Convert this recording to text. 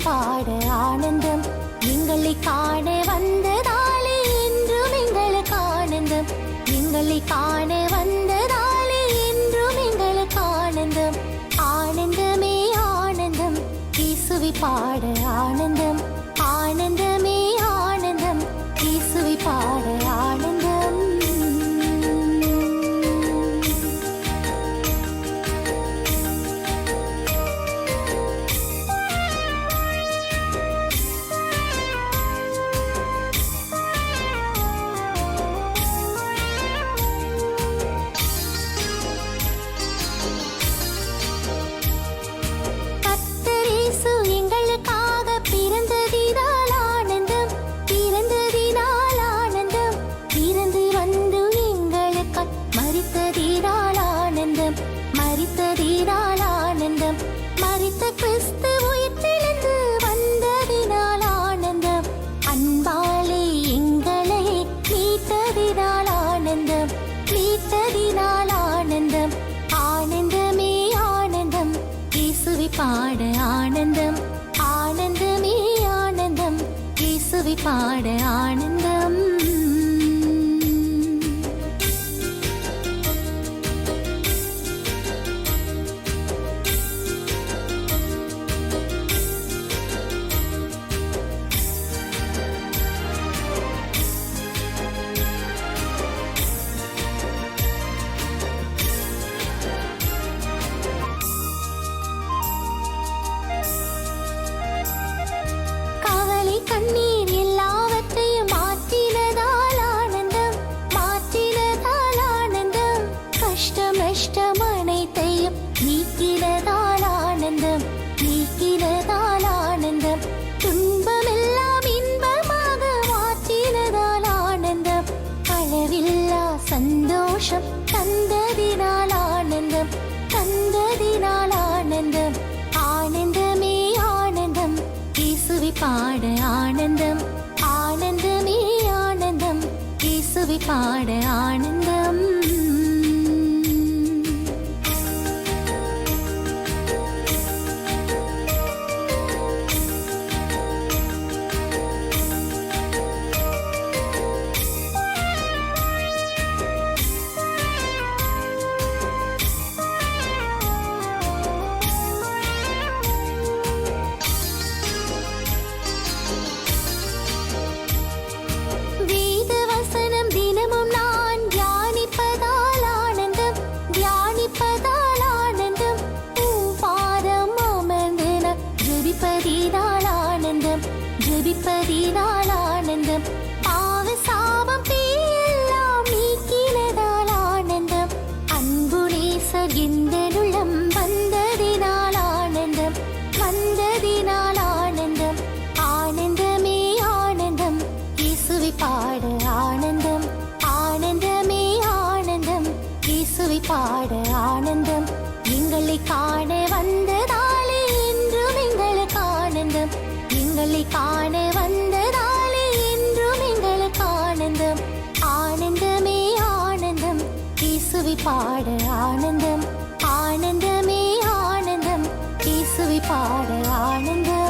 பாட ஆனந்தம் எங்களை காண வந்ததாலே என்றும் எங்களுக்கு ஆனந்தம் எங்களை காண வந்ததாலே என்றும் எங்களுக்கு ஆனந்தம் ஆனந்தமே ஆனந்தம் இயேசுவை பாட ஆனந்தம் ஆனந்தமே ஆனந்தம் இயேசுவை பாட ஆனந்தம் மரித்ததினால் ஆனந்தம் மரித்த கிறிஸ்து உயிர்த்தெழுந்து வந்ததினால் ஆனந்தம் அன்பாலே எங்களை மீட்டதினால் ஆனந்தம் மீட்டதினால் ஆனந்தம் ஆனந்தமே ஆனந்தம் இயேசுவை பாட ஆனந்தம் ஆனந்தமே ஆனந்தம் இயேசுவை பாட ஆனந்தம் கண்ணீர் எல்லாவற்றையும் மாற்றினதால் ஆனந்தம் மாற்றினதால் ஆனந்தம் கஷ்டம் நஷ்டம் அனைத்தையும் நீக்கினதால் ஆனந்தம் நீக்கினதால் ஆனந்தம் துன்பமெல்லாம் இன்பமாக மாற்றினதால் ஆனந்தம் அளவில்லா சந்தோஷம் தந்ததினால் ஆனந்தம் தந்ததினால் ஆனந்தம் ஆனந்தமே ஆனந்தம் இயேசுவை பாட ஆனந்தம் ஆனந்தமே ஆனந்தம் இயேசுவை பாட ஆனந்தம் ஜெபிப்பதினால் ஆனந்தம் பாவ சாபம் எல்லாம் நீக்கினதால் ஆனந்தம் அன்பு நேசர் எந்தனுள்ளம் வந்ததினால் ஆனந்தம் வந்ததினால் ஆனந்தம் ஆனந்தமே ஆனந்தம் இயேசுவை பாட ஆனந்தம் ஆனந்தமே ஆனந்தம் இயேசுவை பாட ஆனந்தம் எங்களை காண வந்ததாலே என்றும் எங்களுக்கு ஆனந்தம் எங்களை காண வந்ததாலே என்றும் எங்களுக்கு ஆனந்தம் ஆனந்தமே ஆனந்தம் இயேசுவை பாட ஆனந்தம் ஆனந்தமே ஆனந்தம் இயேசுவை பாட ஆனந்தம்